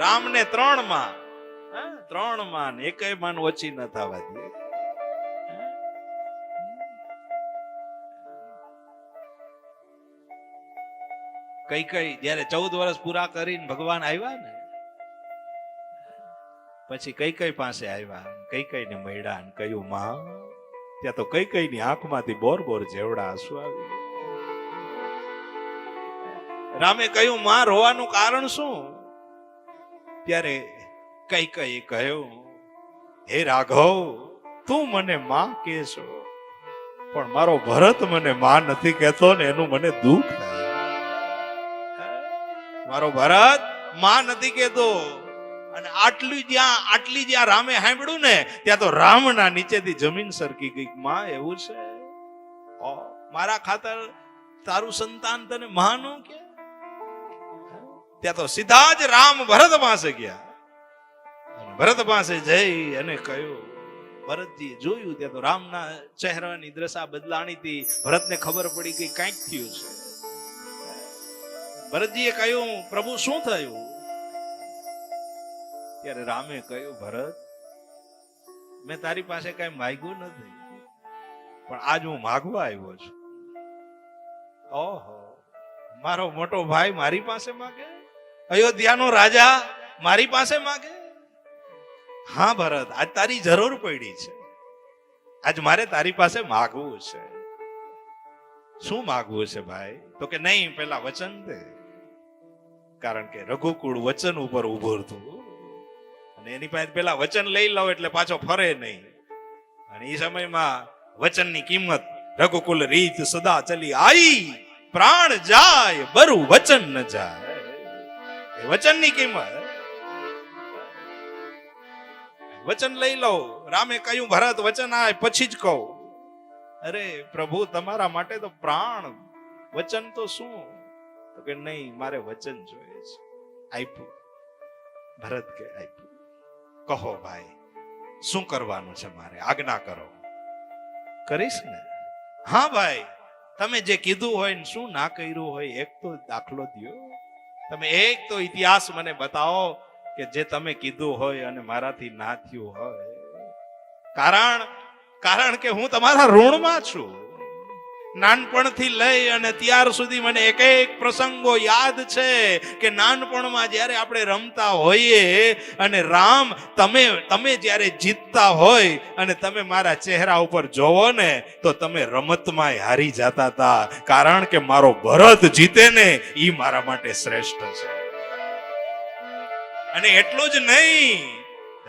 રામને 3 માં, 3 માં એકેય માં ઓછી ન થવા દે. કઈ જયારે 14 વર્ષ પૂરા કરીને ભગવાન આવ્યા ને પછી કઈ પાસે આવ્યા, કઈ ને મળ્યા ને કહ્યું માં, ત્યાં તો કઈ ની આંખમાંથી બોર જેવડા આંસુ આવી. રામે કહ્યું માં રોવાનું કારણ શું? ત્યારે કઈ કહ્યું હે રાઘવ, તું મને માં કહેશો પણ મારો ભરત મને માં નથી કહેતો ને એનું મને દુઃખ થાય. મારો ભરત માં નથી કહેતો. અને આટલી જ્યાં રામે સાંભળ્યું ને ત્યાં તો રામના નીચેથી જમીન સરકી ગઈ. માં એવું છે? મારા ખાતર તારું સંતાન તને માં નો કે? ત્યાં તો સીધા જ રામ ભરત પાસે ગયા. ભરત પાસે જઈ અને કહ્યું, ભરતજી જોયું ત્યાં તો રામના ચહેરાની દશા બદલાણી હતી. ભરતને ખબર પડી કે કંઈક થયું છે. ભરતજીએ કહ્યું, પ્રભુ શું થયું? ત્યારે રામે કહ્યું, ભરત, મેં તારી પાસે કઈ માંગ્યું નથી, પણ આજ હું માગવા આવ્યો છું. ઓહો, મારો મોટો ભાઈ મારી પાસે માગે? અયોધ્યાનો રાજા મારી પાસે માગે? હા ભરત, આજ તારી જરૂર પડી છે. આજ મારે તારી પાસે માગવું છે. શું માગવું છે ભાઈ? તો કે નહીં, પેલા વચન દે. કારણ કે રઘુકુળ વચન ઉપર ઉભું હતું અને એની પાસે પેલા વચન લઈ લો એટલે પાછો ફરે નહીં. અને એ સમયમાં વચનની કિંમત, રઘુકુલ રીત સદા ચલી આઈ, પ્રાણ જાય બરું વચન ન જાય. એ વચનની કિંમત. વચન લઈ લો. રામે કહ્યું, ભરત વચન આય પછી જ કહું. અરે પ્રભુ, તમારા માટે તો પ્રાણ, વચન તો શું? તો કે નહીં, મારે વચન જોઈએ છે. આપ્યું. ભરત કે આપ્યું. કહો ભાઈ, શું કરવાનું છે મારે? આજ્ઞા કરો. કરીશ ને? હા ભાઈ, તમે જે કીધું હોય ને શું ના કર્યું હોય એક તો દાખલો દ્યો. તમે એક તો ઇતિહાસ મને બતાવો કે જે તમે કીધું હોય અને મારાથી ના થયું હોય. કારણ કે હું તમારા ઋણમાં છું. નાનપણથી લઈ અને ત્યાર સુધી મને એક પ્રસંગો યાદ છે કે નાનપણમાં જ્યારે આપણે રમતા હોઈએ અને રામ તમે જ્યારે જીતતા હોય અને તમે મારા ચહેરા ઉપર જોવો ને તો તમે રમતમાં હારી જતા હતા. કારણ કે મારો ભરત જીતે ને એ મારા માટે શ્રેષ્ઠ છે. અને એટલું જ નહીં,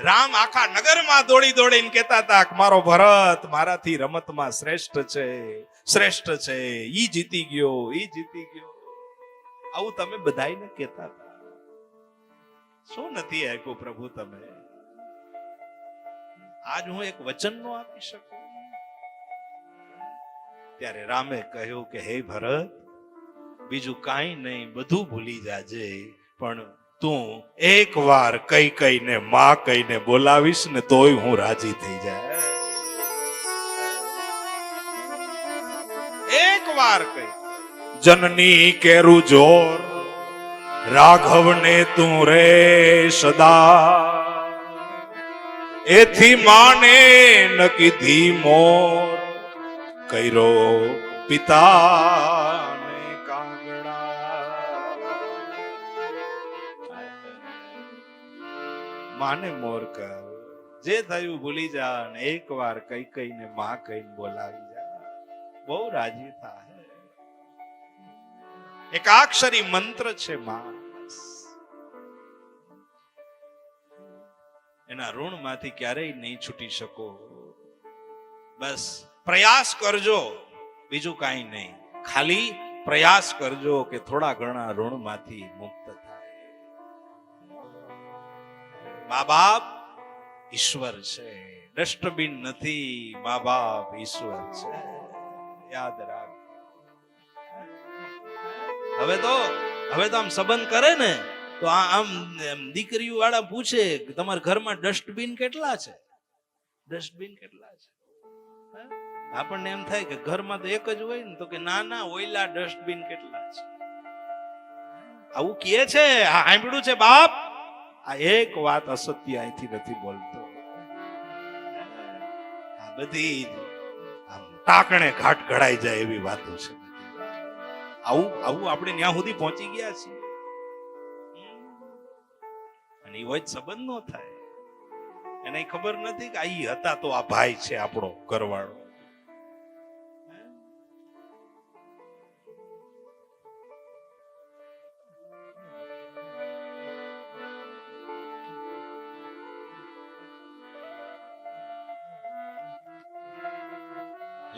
રામ આખા નગરમાં દોડીને કહેતા હતા કે મારો ભરત મારાથી રમતમાં શ્રેષ્ઠ છે, ઈ જીતી ગયો. આવું તમે બધાઈને કહેતા હતા. શું નથી આપ્યું પ્રભુ તમે? આજ હું એક વચન નો આપી શકું? ત્યારે રામે કહ્યું કે હે ભરત, બીજું કાંઈ નહીં, બધું ભૂલી જાજે, પણ તું એક વાર કઈને માં કહીને બોલાવીશ ને તોય હું રાજી થઈ જાય. એક વાર કઈ, જનની કેરું જોર રાઘવ ને તું રે સદા, એથી માને ન કીધી મોર કઈરો પિતા. માને મોર કર, જે થયું ભૂલી જા ને એક વાર કઈને માં કહીને બોલાવી જા, બહુ રાજી થાય. એકાક્ષરી મંત્ર છે માં. એના ઋણ માંથી ક્યારેય નહીં છૂટી શકો. બસ પ્રયાસ કરજો, બીજું કાંઈ નહીં. ખાલી પ્રયાસ કરજો કે થોડા ઘણા ઋણ માંથી મુક્ત થાય. મા બાપ ઈશ્વર છે, ડસ્ટબિન નથી. મા બાપ ઈશ્વર છે, યાદ રાખ. હવે તો આમ સંબંધ કરે ને તો આમ દીકરીઓ વાળા પૂછે કે તમારા ઘરમાં ડસ્ટબિન કેટલા છે? ડસ્ટબિન કેટલા છે? આપણને એમ થાય કે ઘરમાં તો એક જ હોય ને, તો કે ના ઓયલા ડસ્ટબિન કેટલા છે? આવું કહે છે. સાંભળ્યું છે બાપ? આ એક વાત અસત્ય અહીંથી નથી બોલતો. આ બધી આમ ટાકણે ઘાટ ઘડાઈ જાય એવી વાતો છે. આવું આવું આપણે ત્યાં સુધી પહોંચી ગયા છીએ અને એ હોય સંબંધ નો થાય. એને ખબર નથી કે આ હતા તો આ ભાઈ છે આપણો ઘરવાળો.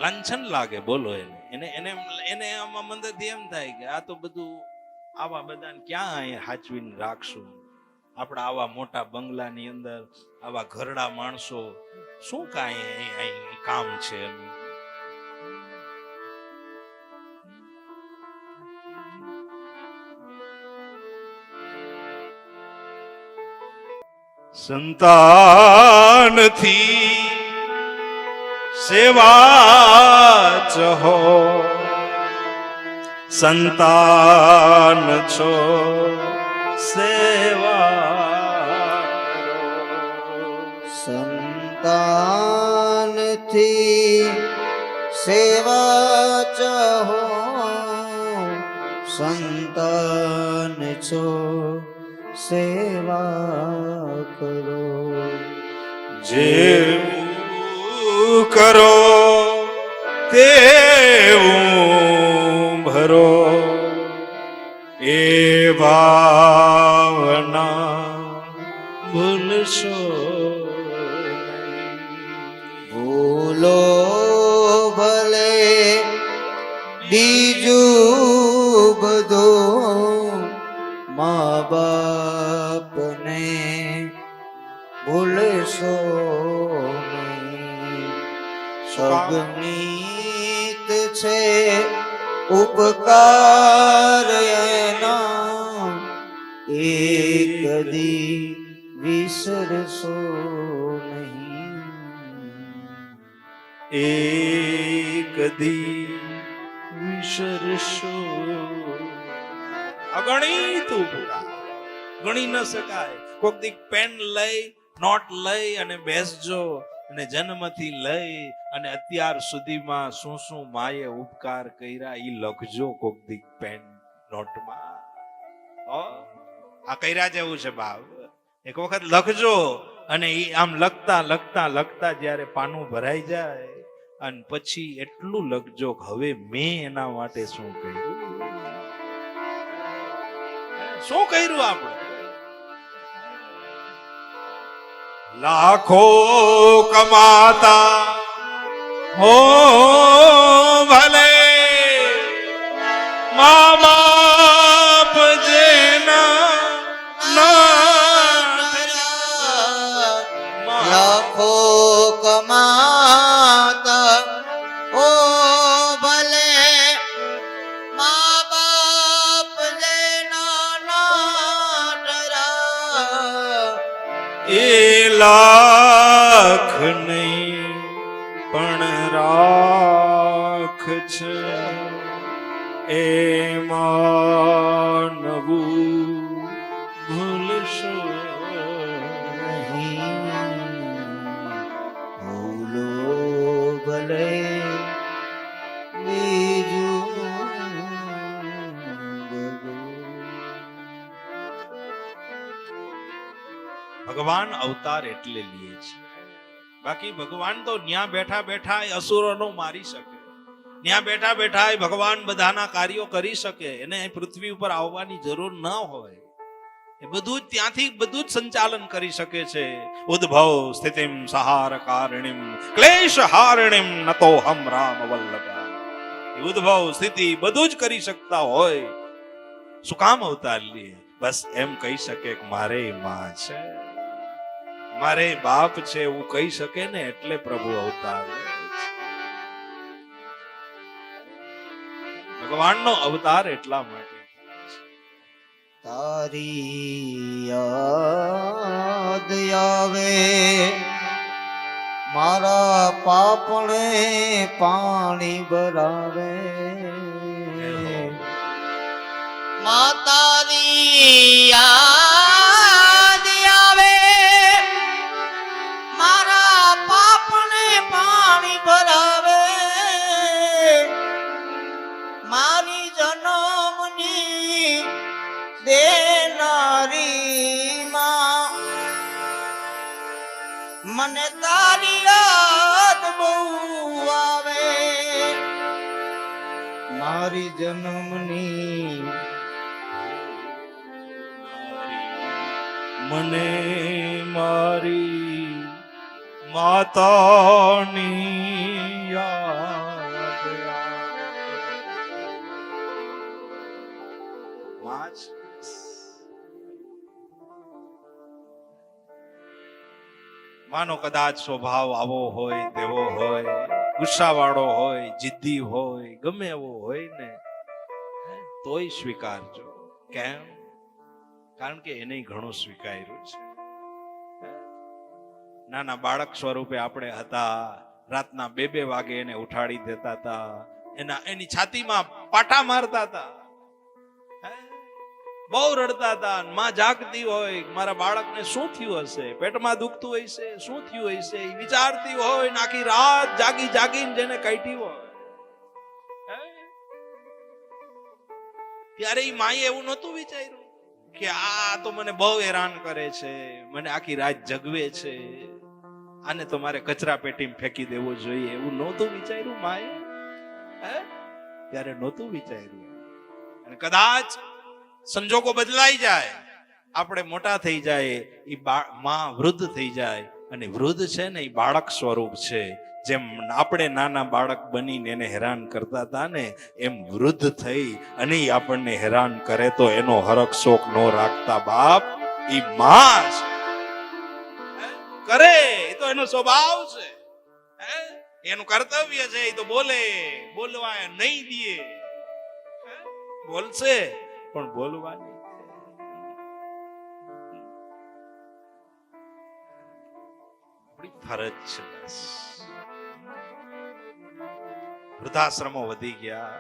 લાંછન લાગે બોલો એને એને એને આમાં મંદિરથી એમ થાય કે આ તો બધું આવા બધાને ક્યાં અહીંયા હાચવીને રાખશું. આપણા આવા મોટા બંગલાની અંદર આવા ઘરડા માણસો શું કાંઈ અહીં કામ છે એનું. સંતાનથી સેવા ચહો, સંતાન છો સેવા કરો. સંતાનથી સેવા ચહો, સંતાન છો સેવા કરો. જેવું કરો તેવું ભરો, એ ભાવના ભૂલશો નહીં. ભૂલો ભલે બીજું બધું, મા બાપને ભૂલશો નહીં. સગનીત છે ઉપકાર એના, એ કદી વિસરશો નહીં. એ કદી વિસરશો. અગણિત ઉપકાર ગણી ન શકાય. કોક દી પેન લઈ નોટ લઈ અને બેસજો અને જન્મથી લઈ અને અત્યાર સુધીમાં શું શું માએ ઉપકાર કર્યા ઈ લખજો કોક દી પેન નોટમાં. આ કર્યા જેવું છે બાપ. એક વખત લખજો અને ઈ આમ લખતા લખતા લખતા જ્યારે પાનું ભરાઈ જાય અને પછી એટલું લખજો કે હવે મેં એના માટે શું કર્યું. શું કર્યું આપણે. લાખો કમાતા હો ભલે, મા બાપ જેના લાખો કમાતા ઓ ભલે, મા બાપ જેના નાટરા. એ લાખ નહીં પણ રાખ છે, એમાં નવું ભૂલશો નહીં. ભૂલો ભલે બીજું બધું. ભગવાન અવતાર એટલે લે છે. બાકી ભગવાન તો ન્યા બેઠા બેઠા અસુરોનો મારી શકે, ન્યા બેઠા બેઠા ભગવાન બધાના કાર્યો કરી શકે. એને પૃથ્વી ઉપર આવવાની જરૂર ન હોય. એ બધું જ ત્યાંથી બધું જ સંચાલન કરી શકે છે. ઉદ્ભવ સ્થિતિમ સહાર કારણિમ ક્લેશ હારણિમ નતો હમ રામ વલ્લભા. ઉદ્ભવ સ્થિતિ બધું જ કરી શકતા હોય. શું કામ અવતાર લે? બસ એમ કહી શકે કે મારે માં છે, મારે બાપ છે એવું કહી શકે ને એટલે પ્રભુ અવતાર લે છે. ભગવાનનો અવતાર એટલા માટે. તારી યાદ આવે મારા પાપણે પાણી ભરાવે. મા તારી યાદ મને તારી યાદ બહુ આવે મારી જન્મની મને મારી માતાની યાદ આવે. માં જ. માનો કદાચ સ્વભાવ આવો હોય તેવો હોય, ગુસ્સાવાળો હોય, જિદ્દી હોય, ગમે એવો હોય ને, તોય સ્વીકારજો. કેમ? કારણ કે એને ઘણું સ્વીકાર્યું છે. નાના બાળક સ્વરૂપે આપણે હતા, રાતના 2-2 વાગે એને ઉઠાડી દેતા હતા, એની છાતીમાં પાટા મારતા હતા, બહુ રડતા હતા. માં જાગતી હોય, મારા બાળકને શું થયું હશે, પેટમાં દુખતું હશે, શું થયું હશે, એ વિચારતી હોય, આખી રાત જાગી જાગીને જેને કાઢી હોય. ત્યારે એ માએ એવું નહોતું વિચાર્યું કે આ તો મને બહુ હેરાન કરે છે, મને આખી રાત જગવે છે, આને તો મારે કચરા પેટીમાં ફેંકી દેવો જોઈએ, એવું નહોતું વિચાર્યું માએ. ત્યારે નહોતું વિચાર્યું. અને કદાચ સંજોગો બદલાઈ જાય, આપણે મોટા થઈ જાય, એ માં વૃદ્ધ થઈ જાય, અને વૃદ્ધ છે ને એ બાળક સ્વરૂપ છે. જેમ આપણે નાના બાળક બનીને એને હેરાન કરતા હતા ને, એમ વૃદ્ધ થઈ અને આપણને હેરાન કરે તો એનો હરખ શોક નો રાખતા બાપ, ઈ માં છે. કરે એ તો એનો સ્વભાવ છે, એનું કર્તવ્ય છે. એ તો બોલે, બોલવા નહીં દે, બોલશે પણ બોલવાની. આપણી ફરજ છે. બસ વૃદ્ધાશ્રમો વધી ગયા,